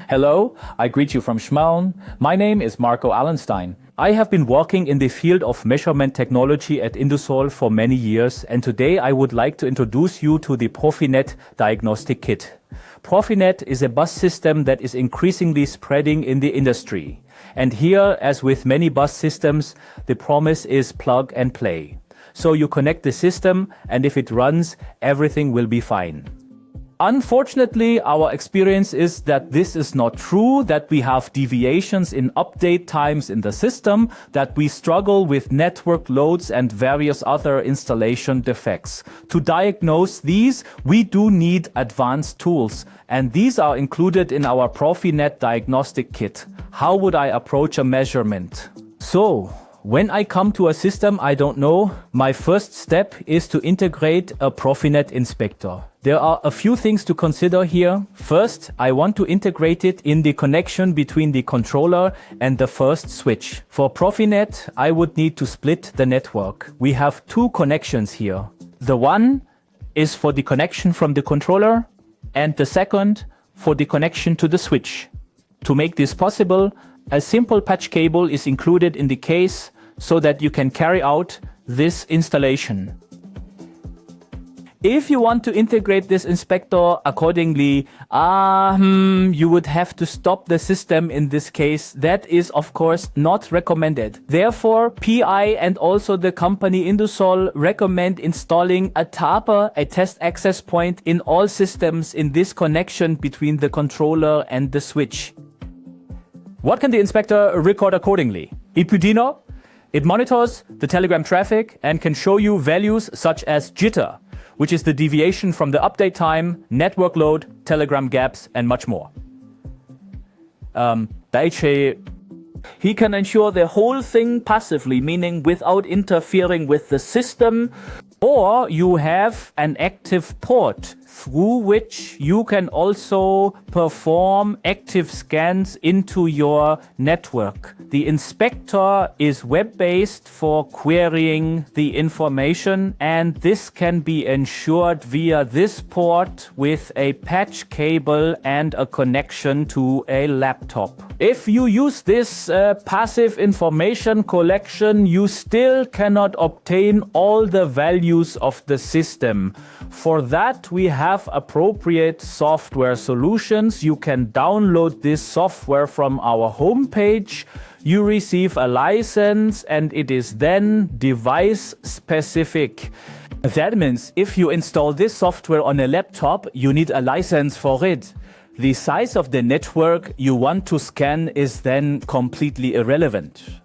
Hello, I greet you from Schmeln. My name is Marco Allenstein. I have been working in the field of measurement technology at Indu-Sol for many years, and today I would like to introduce you to the PROFINET Diagnostic Kit. PROFINET is a bus system that is increasingly spreading in the industry. And here, as with many bus systems, the promise is plug and play. So you connect the system, and if it runs, everything will be fine. Unfortunately, our experience is that this is not true, that we have deviations in update times in the system, that we struggle with network loads and various other installation defects. To diagnose these, we do need advanced tools, and these are included in our PROFINET Diagnostic Kit. How would I approach a measurement? So, when I come to a system I don't know, my first step is to integrate a PROFINET inspector. There are a few things to consider here. First, I want to integrate it in the connection between the controller and the first switch. For PROFINET, I would need to split the network. We have two connections here. The one is for the connection from the controller, and the second for the connection to the switch. To make this possible, a simple patch cable is included in the case so that you can carry out this installation. If you want to integrate this inspector accordingly, you would have to stop the system in this case. That is, of course, not recommended. Therefore, PI and also the company Indu-Sol recommend installing a TAPA, a test access point, in all systems in this connection between the controller and the switch. What can the inspector record accordingly? It monitors the telegram traffic and can show you values such as jitter, which is the deviation from the update time, network load, telegram gaps, and much more. He can ensure the whole thing passively, meaning without interfering with the system, or you have an active port through which you can also perform active scans into your network. The inspector is web-based for querying the information, and this can be ensured via this port with a patch cable and a connection to a laptop. If you use this passive information collection, you still cannot obtain all the values of the system. For that, we have appropriate software solutions. You can download this software from our homepage. You receive a license, and it is then device specific. That means if you install this software on a laptop, you need a license for it. The size of the network you want to scan is then completely irrelevant.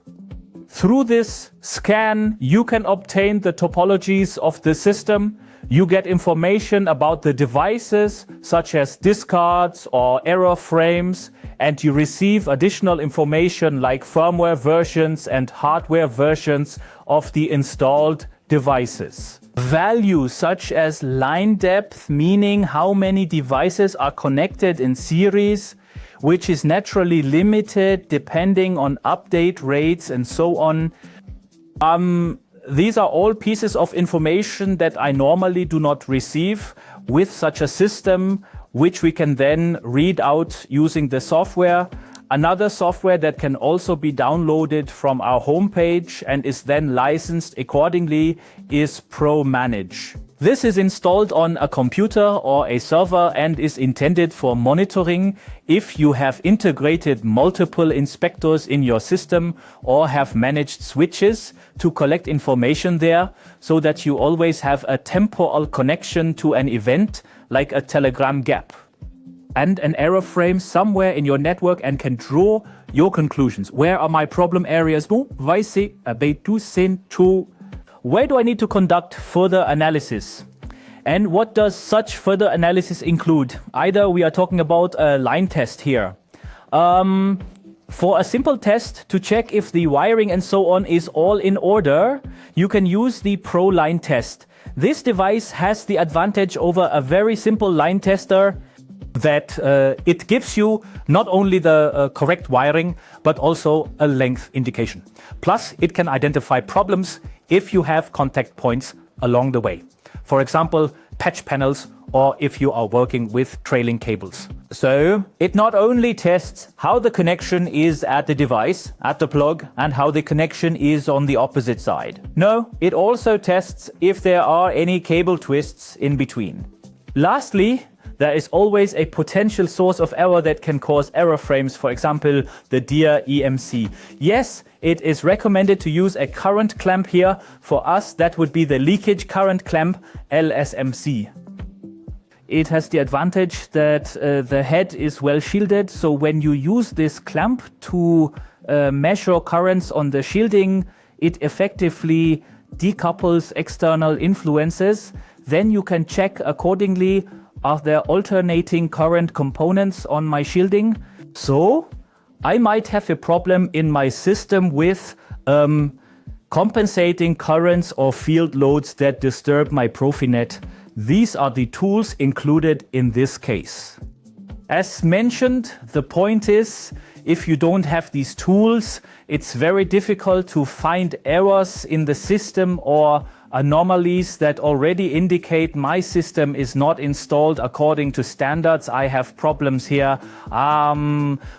Through this scan, you can obtain the topologies of the system. You get information about the devices, such as discards or error frames, and you receive additional information like firmware versions and hardware versions of the installed devices. Values such as line depth, meaning how many devices are connected in series, which is naturally limited depending on update rates and so on. These are all pieces of information that I normally do not receive with such a system, which we can then read out using the software. Another software that can also be downloaded from our homepage and is then licensed accordingly is PROmanage. This is installed on a computer or a server and is intended for monitoring if you have integrated multiple inspectors in your system or have managed switches to collect information there, so that you always have a temporal connection to an event like a telegram gap and an error frame somewhere in your network, and can draw your conclusions. Where are my problem areas? Where do I need to conduct further analysis? And what does such further analysis include? Either we are talking about a line test here. For a simple test to check if the wiring and so on is all in order, you can use the PROlinetest. This device has the advantage over a very simple line tester that it gives you not only the correct wiring, but also a length indication. Plus, it can identify problems if you have contact points along the way. For example, patch panels or if you are working with trailing cables. So it not only tests how the connection is at the device, at the plug, and how the connection is on the opposite side. No, it also tests if there are any cable twists in between. Lastly, there is always a potential source of error that can cause error frames, for example, the dear EMC. Yes, it is recommended to use a current clamp here. For us, that would be the leakage current clamp, LSMZ. It has the advantage that the head is well shielded, so when you use this clamp to measure currents on the shielding, it effectively decouples external influences. Then you can check accordingly, are there alternating current components on my shielding? So I might have a problem in my system with compensating currents or field loads that disturb my PROFINET. These are the tools included in this case. As mentioned, the point is, if you don't have these tools, it's very difficult to find errors in the system or anomalies that already indicate my system is not installed according to standards. I have problems here.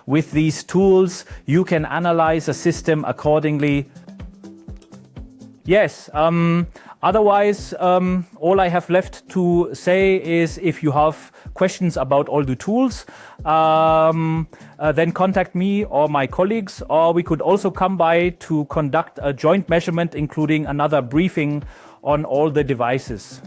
With these tools, you can analyze a system accordingly. Yes, otherwise, all I have left to say is if you have questions about all the tools, then contact me or my colleagues, or we could also come by to conduct a joint measurement, including another briefing on all the devices.